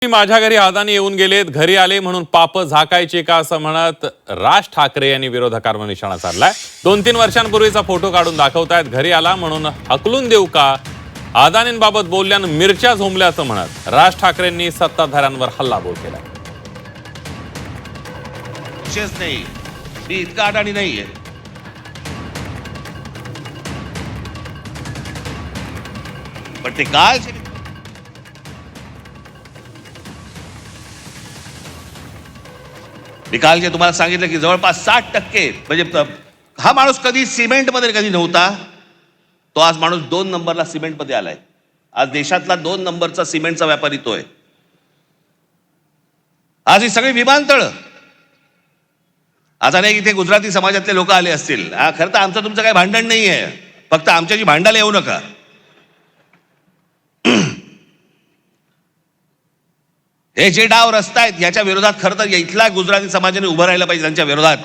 माझ्या घरी अदानी येऊन गेलेत, घरी आले म्हणून पाप झाकायचे का असं म्हणत राज ठाकरे यांनी विरोधकांवर निशाणा साधलाय। 2-3 वर्षांपूर्वीचा फोटो काढून दाखवतायत, घरी आला म्हणून हकलून देऊ का, अदानींबाबत बोलल्यानं मिरच्या झोंबल्याचं म्हणत राज ठाकरेंनी सत्ताधाऱ्यांवर हल्लाबोल केला। विशेष नाही, मी इतका अडाणी नाहीये। पण ते काय निकाल जे तुम्हाला सांगितलं की जवळपास 60% म्हणजे हा माणूस कधी सिमेंटमध्ये कधी नव्हता, तो आज माणूस 2 नंबरला सिमेंटमध्ये आलाय। आज देशातला 2 नंबरचा सिमेंटचा व्यापारी तो आहे। आज ही सगळी विमानतळ आता नाही, इथे गुजराती समाजातले लोक आले असतील। खरं तर आमचं तुमचं काही भांडण नाहीये, फक्त आमच्याशी भांडायला येऊ नका। हे जे डाव रस्ता आहेत याच्या विरोधात खरं तर इथला गुजराती समाजाने उभं राहिलं पाहिजे, त्यांच्या विरोधात।